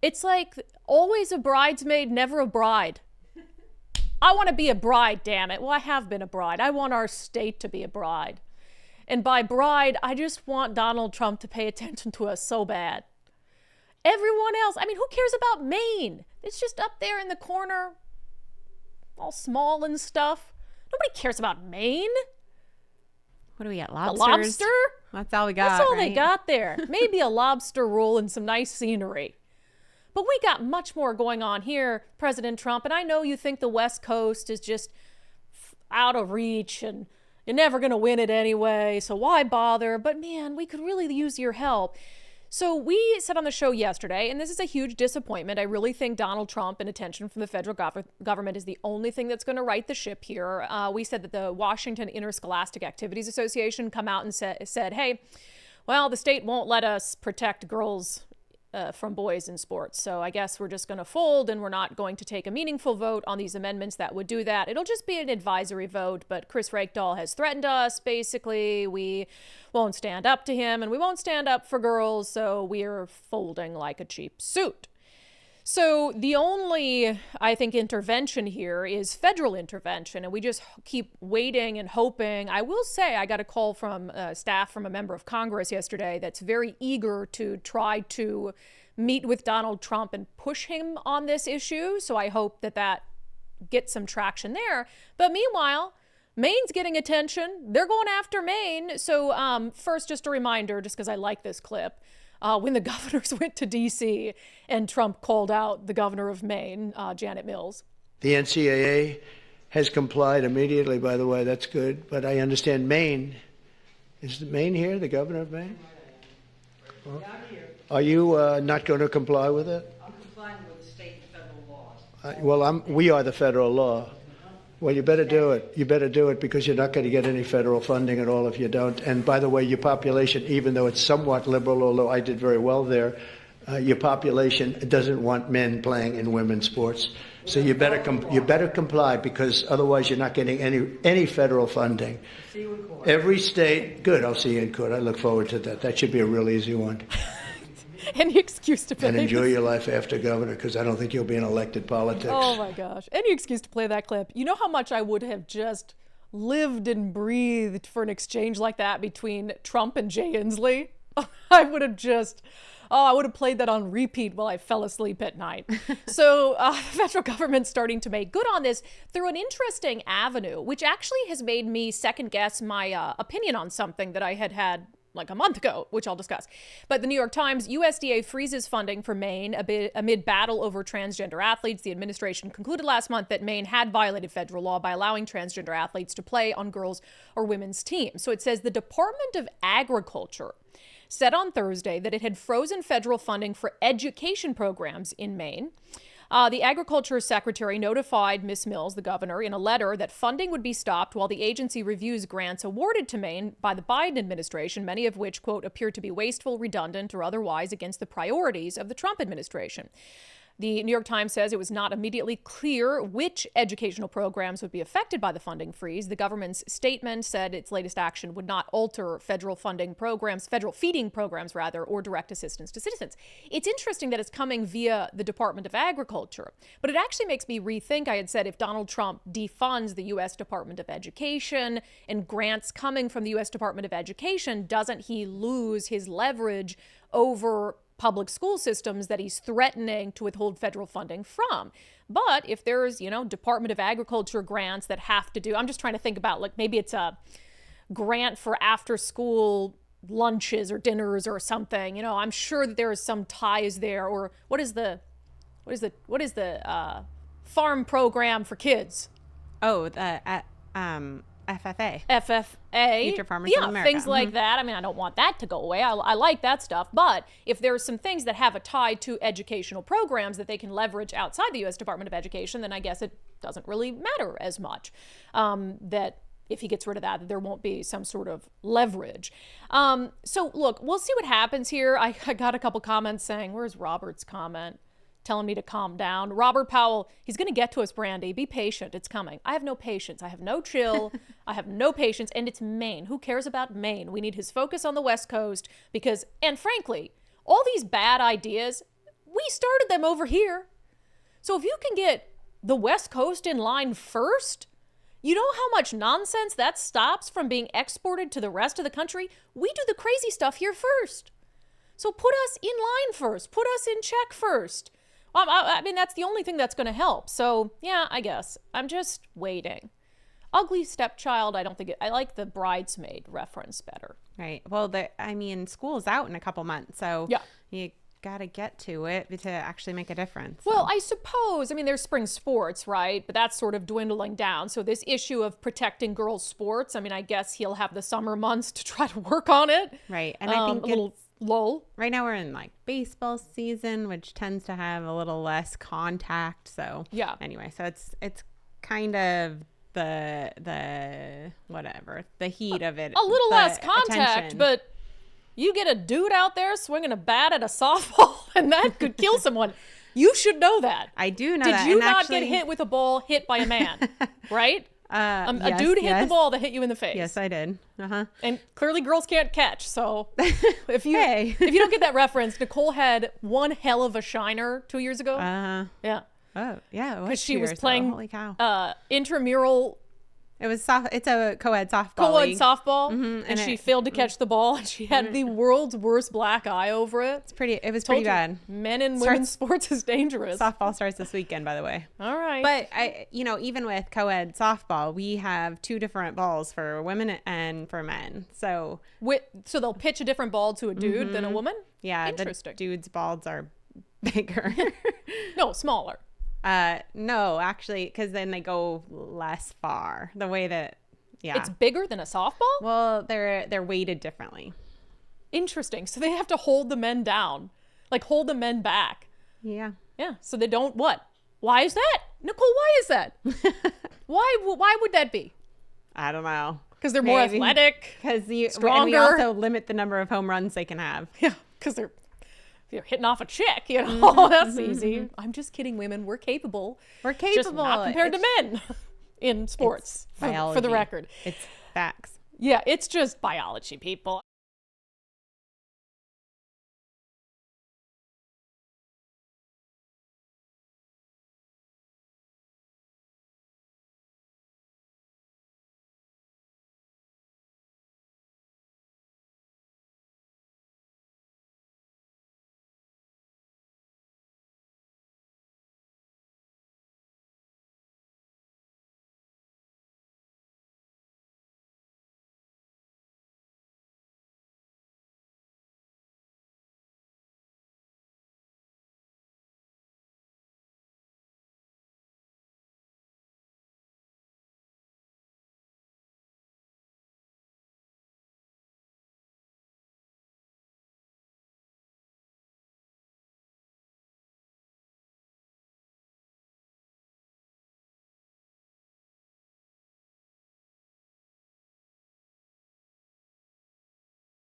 It's like always a bridesmaid, never a bride. I want to be a bride, damn it. Well, I have been a bride. I want our state to be a bride. And by bride, I just want Donald Trump to pay attention to us so bad. Everyone else, I mean, who cares about Maine? It's just up there in the corner, all small and stuff. Nobody cares about Maine. What do we got? Lobsters? A lobster? That's all we got. That's all right? they got there. Maybe a lobster roll and some nice scenery. But we got much more going on here, President Trump. And I know you think the West Coast is just out of reach and you're never going to win it anyway, so why bother? But man, we could really use your help. So we said on the show yesterday, and this is a huge disappointment. I really think Donald Trump and attention from the federal government is the only thing that's going to right the ship here. We said that the Washington Interscholastic Activities Association come out and said, hey, well, the state won't let us protect girls from boys in sports. So I guess we're just going to fold and we're not going to take a meaningful vote on these amendments that would do that. It'll just be an advisory vote. But Chris Rakedahl has threatened us. Basically, we won't stand up to him and we won't stand up for girls. So we're folding like a cheap suit. So the only, I think, intervention here is federal intervention, and we just keep waiting and hoping. I will say I got a call from staff from a member of Congress yesterday that's very eager to try to meet with Donald Trump and push him on this issue. So I hope that that gets some traction there. But meanwhile, Maine's getting attention. They're going after Maine. So first, just a reminder, just because I like this clip. When the governors went to D.C. and Trump called out the governor of Maine, Janet Mills. The NCAA has complied immediately, by the way. That's good. But I understand Maine. Is Maine here, the governor of Maine? Well, are you not going to comply with it? I'm complying with state and federal laws. Well, we are the federal law. Well, you better do it. You better do it because you're not going to get any federal funding at all if you don't. And by the way, your population, even though it's somewhat liberal, although I did very well there, your population doesn't want men playing in women's sports. So you better comply because otherwise you're not getting any federal funding. See you in court. Every state, good. I'll see you in court. I look forward to that. That should be a real easy one. Any excuse to play And enjoy this. your life after governor, because I don't think you'll be in elected politics. Oh my gosh. Any excuse to play that clip. You know how much I would have just lived and breathed for an exchange like that between Trump and Jay Inslee? I would have played that on repeat while I fell asleep at night. So the federal government's starting to make good on this through an interesting avenue, which actually has made me second guess my opinion on something that I had like a month ago, which I'll discuss. But the New York Times, USDA freezes funding for Maine amid battle over transgender athletes. The administration concluded last month that Maine had violated federal law by allowing transgender athletes to play on girls' or women's teams. So it says the Department of Agriculture said on Thursday that it had frozen federal funding for education programs in Maine. The Agriculture Secretary notified Ms. Mills, the governor, in a letter that funding would be stopped while the agency reviews grants awarded to Maine by the Biden administration, many of which, quote, appear to be wasteful, redundant, or otherwise against the priorities of the Trump administration. The New York Times says it was not immediately clear which educational programs would be affected by the funding freeze. The government's statement said its latest action would not alter federal feeding programs, or direct assistance to citizens. It's interesting that it's coming via the Department of Agriculture, but it actually makes me rethink. I had said if Donald Trump defunds the U.S. Department of Education and grants coming from the U.S. Department of Education, doesn't he lose his leverage over public school systems that he's threatening to withhold federal funding from? But if there's, Department of Agriculture grants that have to do, I'm just trying to think about, like, maybe it's a grant for after school lunches or dinners or something. I'm sure that there is some ties there. Or what is the farm program for kids? Oh, the FFA. FFA. Future Farmers of America. Things like that. I mean, I don't want that to go away. I like that stuff. But if there's some things that have a tie to educational programs that they can leverage outside the U.S. Department of Education, then I guess it doesn't really matter as much. That if he gets rid of that there won't be some sort of leverage. So look, we'll see what happens here. I got a couple comments saying, where's Robert's comment? Telling me to calm down. Robert Powell, he's going to get to us, Brandi. Be patient. It's coming. I have no patience. I have no chill. I have no patience. And it's Maine. Who cares about Maine? We need his focus on the West Coast because, and frankly, all these bad ideas, We started them over here. So if you can get the West Coast in line first, you know how much nonsense that stops from being exported to the rest of the country? We do the crazy stuff here first. So put us in line first. Put us in check first. I mean, that's the only thing that's going to help. So, yeah, I guess. I'm just waiting. Ugly stepchild, I don't think I like the bridesmaid reference better. Right. Well, school's out in a couple months, so yeah, you got to get to it to actually make a difference. Well, I suppose, there's spring sports, right? But that's sort of dwindling down. So this issue of protecting girls' sports, I guess he'll have the summer months to try to work on it. Right. And I think a little lull. Right now we're in like baseball season, which tends to have a little less contact. So yeah. Anyway, so it's kind of the heat of it. A little less contact, attention. But you get a dude out there swinging a bat at a softball and that could kill someone. You should know that. I do know Did that. you and not actually, get hit with a ball hit by a man, right? Yes, a dude hit the ball that hit you in the face. Yes, I did. And clearly girls can't catch. So if you if you don't get that reference, Nicole had one hell of a shiner 2 years ago. Yeah. Oh, yeah. Because she was playing Holy cow. intramural. It was soft. It's a co-ed softball. League. And she failed to catch the ball. And she had the world's worst black eye over it. It was pretty bad. Men and women's sports is dangerous. Softball starts this weekend, by the way. All right. But even with co-ed softball, we have 2 different balls for women and for men. So they'll pitch a different ball to a dude than a woman? Yeah. Interesting. The dudes' balls are bigger. No, smaller. No, actually, because then they go less far. The way that, it's bigger than a softball? Well, they're weighted differently. Interesting. So they have to hold the men down, like hold the men back. Yeah. Yeah. So they don't what? Why is that, Nicole? Why is that? Why would that be? I don't know. Because they're more athletic. Because stronger. And we also limit the number of home runs they can have. Yeah. Because they're hitting off a chick, that's easy. I'm just kidding, women. We're capable. Just not compared to men in sports, for the record. It's facts. Yeah, it's just biology, people.